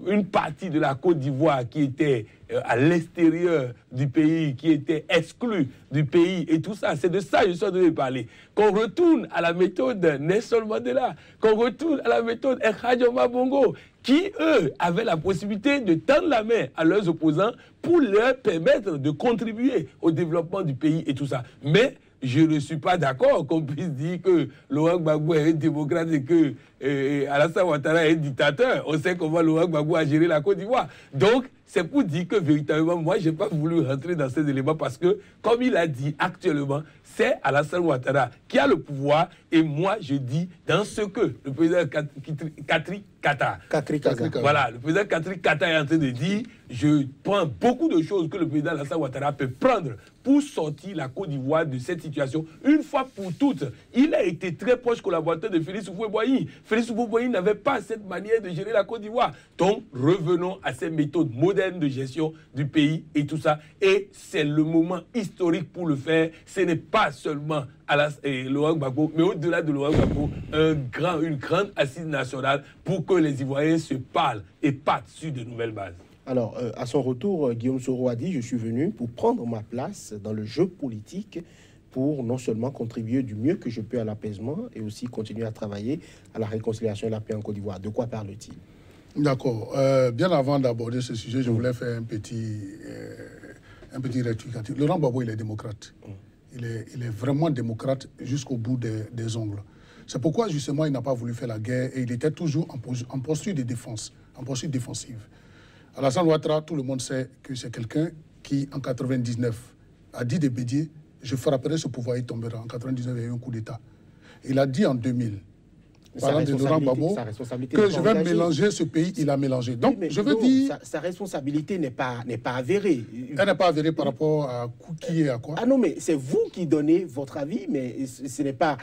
une partie de la Côte d'Ivoire qui était à l'extérieur du pays, qui était exclue du pays et tout ça. C'est de ça que je suis en train de parler. Qu'on retourne à la méthode Nelson Mandela, qu'on retourne à la méthode Hadjoma Bongo, qui, eux, avaient la possibilité de tendre la main à leurs opposants pour leur permettre de contribuer au développement du pays et tout ça. Mais je ne suis pas d'accord qu'on puisse dire que Laurent Gbagbo est un démocrate et que Alassane Ouattara est un dictateur. On sait comment Laurent Gbagbo a géré la Côte d'Ivoire. Donc, c'est pour dire que véritablement, moi, je n'ai pas voulu rentrer dans ces éléments parce que, comme il a dit actuellement, c'est Alassane Ouattara qui a le pouvoir. Et moi, je dis, dans ce que le président Katri Kata, voilà, le président Katri Kata est en train de dire, je prends beaucoup de choses que le président Alassane Ouattara peut prendre pour sortir la Côte d'Ivoire de cette situation une fois pour toutes. Il a été très proche collaborateur de Félix Houphouët-Boigny. Félix Houphouët-Boigny n'avait pas cette manière de gérer la Côte d'Ivoire. Donc, revenons à ces méthodes modernes de gestion du pays et tout ça. Et c'est le moment historique pour le faire. Ce n'est pas seulement Laurent Gbagbo, mais au-delà de Laurent Gbagbo, une grande assise nationale pour que les Ivoiriens se parlent et partent sur de nouvelles bases. Alors, à son retour, Guillaume Soro a dit « Je suis venu pour prendre ma place dans le jeu politique pour non seulement contribuer du mieux que je peux à l'apaisement et aussi continuer à travailler à la réconciliation et la paix en Côte d'Ivoire. » De quoi parle-t-il? D'accord. Bien avant d'aborder ce sujet, je voulais faire un petit rectificatif. Laurent Gbagbo, il est démocrate. Il est vraiment démocrate jusqu'au bout des ongles. C'est pourquoi, justement, il n'a pas voulu faire la guerre et il était toujours en posture de défense, en posture défensive. Alassane Ouattara, tout le monde sait que c'est quelqu'un qui, en 99, a dit de Bédier, je frapperai ce pouvoir, il tombera. En 99, il y a eu un coup d'État. Il a dit en 2000, parlant de Laurent Gbagbo, que je vais mélanger ce pays, il a mélangé. Donc, oui, je veux dire... Sa responsabilité n'est pas avérée. Elle n'est pas avérée par rapport à qui et à quoi? Ah non, mais c'est vous qui donnez votre avis, mais ce n'est pas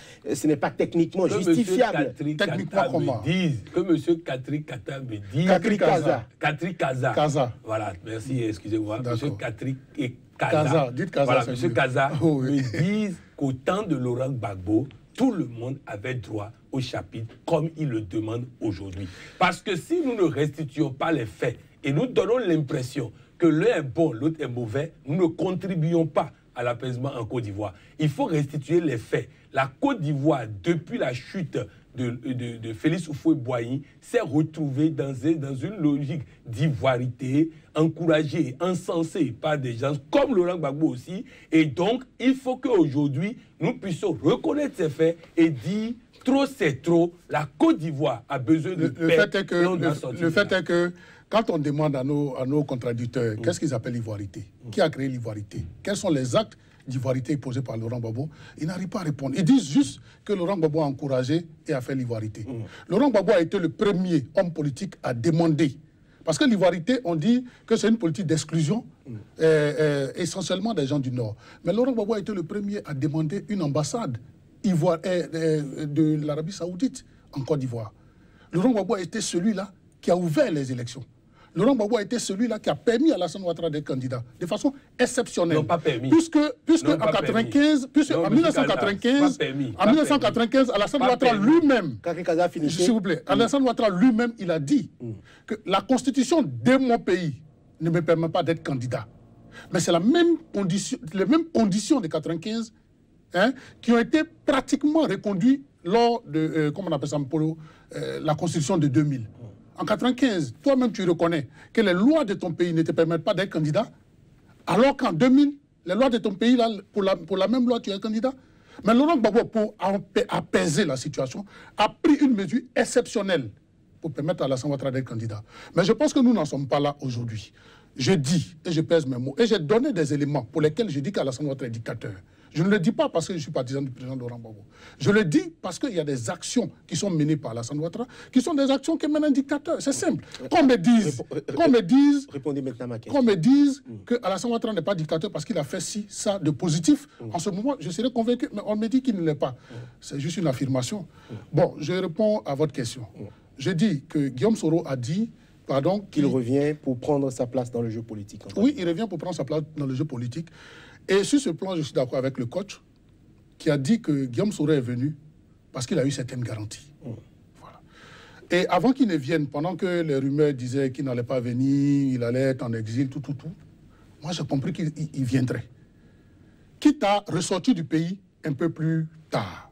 techniquement justifiable. Techniquement comment? Que M. Katri Kata me dise... Katri Kaza. Voilà, merci, excusez-moi. M. Katri Kaza. Dites Kaza. Voilà, M. Kaza me dise qu'au temps de Laurent Gbagbo, tout le monde avait droit au chapitre comme il le demande aujourd'hui. Parce que si nous ne restituons pas les faits et nous donnons l'impression que l'un est bon, l'autre est mauvais, nous ne contribuons pas à l'apaisement en Côte d'Ivoire. Il faut restituer les faits. La Côte d'Ivoire, depuis la chute de Félix Houphouët-Boigny, s'est retrouvée dans une logique d'ivoirité, encouragée, encensée par des gens comme Laurent Gbagbo aussi. Et donc, il faut qu'aujourd'hui, nous puissions reconnaître ces faits et dire trop c'est trop, la Côte d'Ivoire a besoin de paix. Le fait est que quand on demande à nos contradicteurs qu'est-ce qu'ils appellent l'ivoirité, qui a créé l'ivoirité, quels sont les actes d'ivoirité posés par Laurent Gbagbo, ils n'arrivent pas à répondre. Ils disent juste que Laurent Gbagbo a encouragé et a fait l'ivoirité. Laurent Gbagbo a été le premier homme politique à demander. Parce que l'ivoirité, on dit que c'est une politique d'exclusion, essentiellement des gens du Nord. Mais Laurent Gbagbo a été le premier à demander une ambassade de l'Arabie Saoudite en Côte d'Ivoire. Laurent Gbagbo a été celui-là qui a ouvert les élections. Laurent Gbagbo a été celui-là qui a permis à Alassane Ouattara d'être candidat de façon exceptionnelle. Non, pas permis. Puisque en 1995, Alassane Ouattara lui-même, s'il vous plaît, Alassane Ouattara lui-même, il a dit que la constitution de mon pays ne me permet pas d'être candidat. Mais c'est les mêmes conditions de 1995 qui ont été pratiquement reconduites lors de, comment on appelle ça, la constitution de 2000. En 1995, toi-même tu reconnais que les lois de ton pays ne te permettent pas d'être candidat, alors qu'en 2000, les lois de ton pays, là, pour la même loi, tu es candidat. Mais Laurent Gbagbo, pour apaiser la situation, a pris une mesure exceptionnelle pour permettre à Alassane Ouattara d'être candidat. Mais je pense que nous n'en sommes pas là aujourd'hui. Je dis, et je pèse mes mots, et j'ai donné des éléments pour lesquels je dis qu'Alassane Ouattara est dictateur. Je ne le dis pas parce que je suis partisan du président Laurent Gbagbo. Je le dis parce qu'il y a des actions qui sont menées par Alassane Ouattara, qui sont des actions qui mènent un dictateur. C'est simple. Qu'on me dise que Alassane Ouattara n'est pas dictateur parce qu'il a fait ci, ça de positif. En ce moment, je serais convaincu, mais on me dit qu'il ne l'est pas. C'est juste une affirmation. Bon, je réponds à votre question. Je dis que Guillaume Soro a dit... qu'il revient pour prendre sa place dans le jeu politique. Oui, il revient pour prendre sa place dans le jeu politique. Et sur ce plan, je suis d'accord avec le coach qui a dit que Guillaume Soro est venu parce qu'il a eu certaines garanties. Voilà. Et avant qu'il ne vienne, pendant que les rumeurs disaient qu'il n'allait pas venir, il allait être en exil, tout, moi j'ai compris qu'il viendrait. Quitte à ressortir du pays un peu plus tard.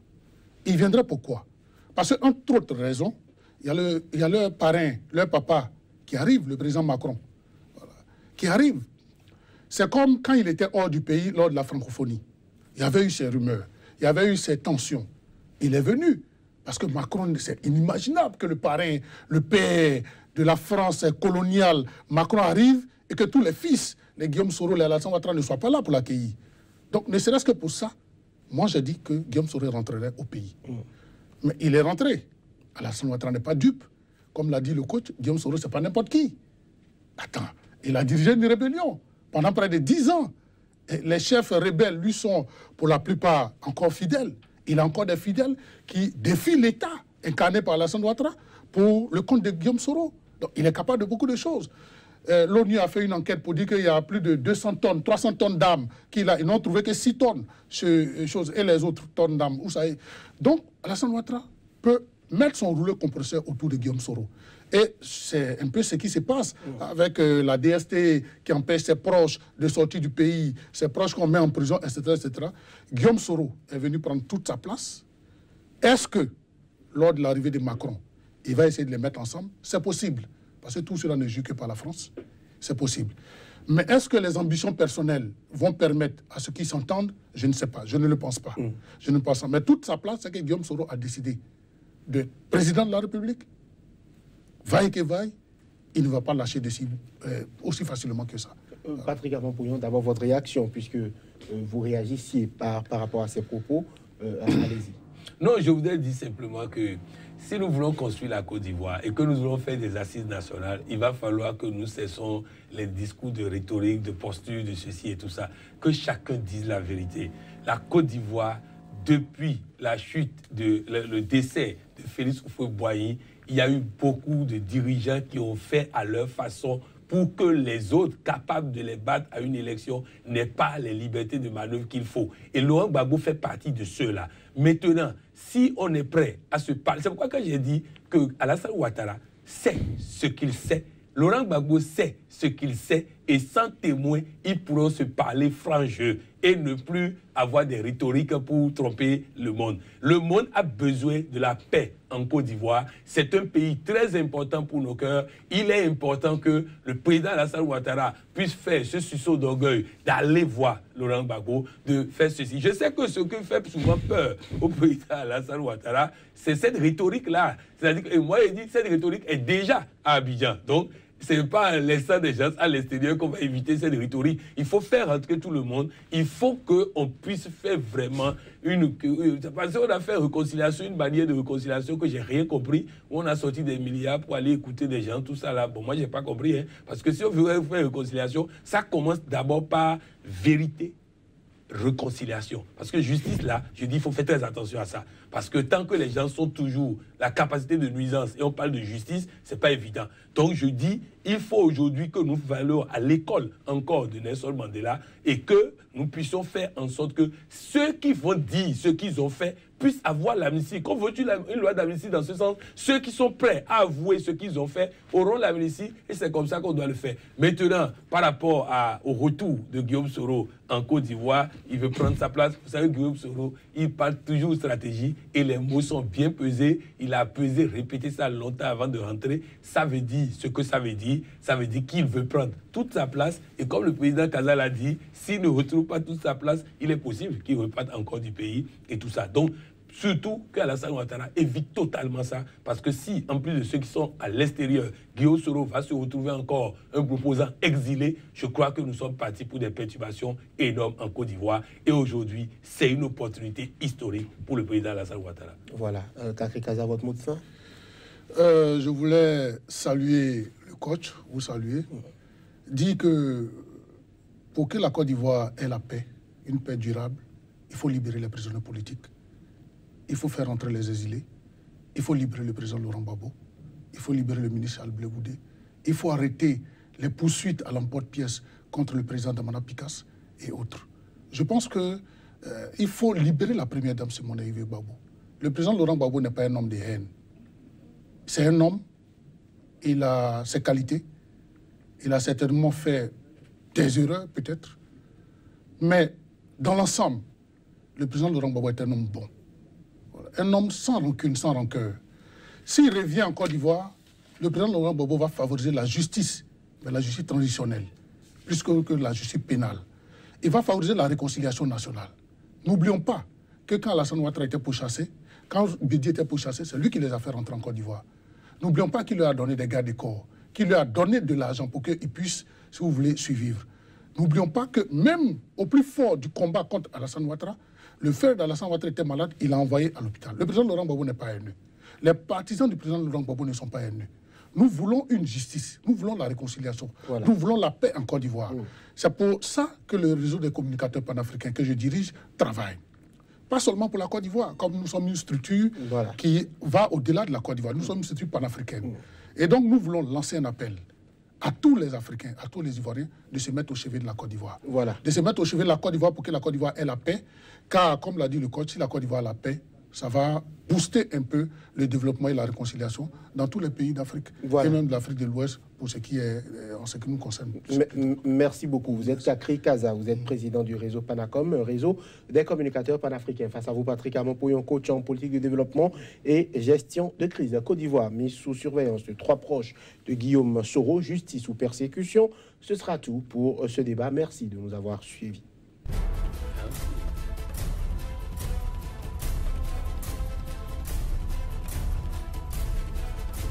Il viendrait pourquoi? Parce qu'entre autres raisons, il y a leur parrain, leur papa qui arrive, le président Macron, voilà, qui arrive. C'est comme quand il était hors du pays lors de la francophonie. Il y avait eu ces rumeurs, il y avait eu ces tensions. Il est venu, parce que Macron, c'est inimaginable que le parrain, le père de la France coloniale, Macron arrive et que tous les fils, les Guillaume Soro, les Alassane Ouattara ne soient pas là pour l'accueillir. Donc, ne serait-ce que pour ça, moi, j'ai dit que Guillaume Soro rentrerait au pays. Mais il est rentré. Alassane Ouattara n'est pas dupe. Comme l'a dit le coach, Guillaume Soro, ce n'est pas n'importe qui. Attends, il a dirigé une rébellion pendant près de 10 ans. Et les chefs rebelles lui sont, pour la plupart, encore fidèles. Il a encore des fidèles qui défient l'État incarné par Alassane Ouattara pour le compte de Guillaume Soro. Donc, il est capable de beaucoup de choses. L'ONU a fait une enquête pour dire qu'il y a plus de 200 tonnes, 300 tonnes d'armes qu'il a. Ils n'ont trouvé que 6 tonnes, et les autres tonnes d'armes. Donc, Alassane Ouattara peut mettre son rouleau compresseur autour de Guillaume Soro. Et c'est un peu ce qui se passe avec la DST qui empêche ses proches de sortir du pays, ses proches qu'on met en prison, etc., etc. Guillaume Soro est venu prendre toute sa place. Est-ce que, lors de l'arrivée de Macron, il va essayer de les mettre ensemble? C'est possible. Parce que tout cela ne joue que par la France. C'est possible. Mais est-ce que les ambitions personnelles vont permettre à ceux qui s'entendent? Je ne sais pas. Je ne le pense pas. Je ne pense pas. Mais toute sa place, c'est que Guillaume Soro a décidé de président de la République. Vaille que vaille, il ne va pas lâcher de aussi facilement que ça. Patrick Avampouillon, d'abord votre réaction, puisque vous réagissiez par rapport à ces propos. Allez-y. Non, je voudrais dire simplement que si nous voulons construire la Côte d'Ivoire et que nous voulons faire des assises nationales, il va falloir que nous cessons les discours de rhétorique, de posture, de ceci et tout ça. Que chacun dise la vérité. La Côte d'Ivoire, depuis la chute, le décès de Félix Houphouët-Boigny, il y a eu beaucoup de dirigeants qui ont fait à leur façon pour que les autres, capables de les battre à une élection, n'aient pas les libertés de manœuvre qu'il faut. Et Laurent Gbagbo fait partie de ceux-là. Maintenant, si on est prêt à se parler, c'est pourquoi quand j'ai dit que Alassane Ouattara sait ce qu'il sait, Laurent Gbagbo sait ce qu'il sait, et sans témoin, ils pourront se parler franc jeu et ne plus avoir des rhétoriques pour tromper le monde. Le monde a besoin de la paix en Côte d'Ivoire. C'est un pays très important pour nos cœurs. Il est important que le président Alassane Ouattara puisse faire ce sursaut d'orgueil, d'aller voir Laurent Gbagbo, de faire ceci. Je sais que ce qui fait souvent peur au président Alassane Ouattara, c'est cette rhétorique-là. C'est-à-dire que moi, je dis que cette rhétorique est déjà à Abidjan. Donc, ce n'est pas à l'instant des gens à l'extérieur qu'on va éviter cette rhétorique. Il faut faire rentrer tout le monde. Il faut qu'on puisse faire vraiment parce qu'on a fait réconciliation, une manière de réconciliation que j'ai rien compris, où on a sorti des milliards pour aller écouter des gens, tout ça là. Bon, moi, j'ai pas compris. Hein, parce que si on veut faire réconciliation, ça commence d'abord par vérité. Réconciliation. Parce que justice, là, je dis, il faut faire très attention à ça. Parce que tant que les gens sont toujours la capacité de nuisance et on parle de justice, c'est pas évident. Donc je dis, il faut aujourd'hui que nous allions à l'école encore de Nelson Mandela et que nous puissions faire en sorte que ceux qui vont dire ce qu'ils ont fait puissent avoir l'amnistie. Quand veux-tu une loi d'amnistie dans ce sens? Ceux qui sont prêts à avouer ce qu'ils ont fait auront l'amnistie et c'est comme ça qu'on doit le faire. Maintenant, par rapport au retour de Guillaume Soro en Côte d'Ivoire, il veut prendre sa place. Vous savez, Guillaume Soro, il parle toujours stratégie et les mots sont bien pesés. Il a pesé, répété ça longtemps avant de rentrer. Ça veut dire ce que ça veut dire. Ça veut dire qu'il veut prendre toute sa place. Et comme le président Kazal a dit, s'il ne retrouve pas toute sa place, il est possible qu'il reparte encore du pays et tout ça. Donc, surtout qu'Alassane Ouattara évite totalement ça. Parce que si, en plus de ceux qui sont à l'extérieur, Guillaume Soro va se retrouver encore un proposant exilé, je crois que nous sommes partis pour des perturbations énormes en Côte d'Ivoire. Et aujourd'hui, c'est une opportunité historique pour le président Alassane Ouattara. Voilà. Kakri Kaza, votre mot de fin? Je voulais saluer le coach, vous saluer, dire que pour que la Côte d'Ivoire ait la paix, une paix durable, il faut libérer les prisonniers politiques. Il faut faire entrer les exilés. Il faut libérer le président Laurent Gbagbo. Il faut libérer le ministre Albert Goudé. Il faut arrêter les poursuites à l'emporte-pièce contre le président Damana Picasse et autres. Je pense qu'il faut libérer la première dame Simone Veil Gbagbo. Le président Laurent Gbagbo n'est pas un homme de haine. C'est un homme, il a ses qualités. Il a certainement fait des erreurs, peut-être. Mais dans l'ensemble, le président Laurent Gbagbo est un homme bon. Un homme sans rancune, sans rancœur. S'il revient en Côte d'Ivoire, le président Laurent Gbagbo va favoriser la justice, mais la justice transitionnelle, plus que la justice pénale. Il va favoriser la réconciliation nationale. N'oublions pas que quand Alassane Ouattara était pourchassé, quand Bédié était pourchassé, c'est lui qui les a fait rentrer en Côte d'Ivoire. N'oublions pas qu'il lui a donné des gardes-corps, qu'il lui a donné de l'argent pour qu'il puisse si vous voulez survivre. N'oublions pas que même au plus fort du combat contre Alassane Ouattara, le frère d'Alassane Ouattara était malade, il l'a envoyé à l'hôpital. Le président Laurent Gbagbo n'est pas haineux. Les partisans du président Laurent Gbagbo ne sont pas haineux. Nous voulons une justice, nous voulons la réconciliation, nous voulons la paix en Côte d'Ivoire. C'est pour ça que le réseau des communicateurs panafricains que je dirige travaille. Pas seulement pour la Côte d'Ivoire, comme nous sommes une structure qui va au-delà de la Côte d'Ivoire. Nous sommes une structure panafricaine. Et donc nous voulons lancer un appel à tous les Africains, à tous les Ivoiriens, de se mettre au chevet de la Côte d'Ivoire. De se mettre au chevet de la Côte d'Ivoire pour que la Côte d'Ivoire ait la paix. Car, comme l'a dit le coach, si la Côte d'Ivoire a la paix, ça va booster un peu le développement et la réconciliation dans tous les pays d'Afrique, et même de l'Afrique de l'Ouest, pour ce qui est, en ce qui nous concerne. Merci beaucoup. Vous êtes Kakri Kaza, vous êtes président du réseau Panacom, un réseau des communicateurs panafricains. Face à vous, Patrick Amon-Pouillon, coach en politique de développement et gestion de crise. La Côte d'Ivoire, mise sous surveillance de 3 proches de Guillaume Soro, justice ou persécution. Ce sera tout pour ce débat. Merci de nous avoir suivis.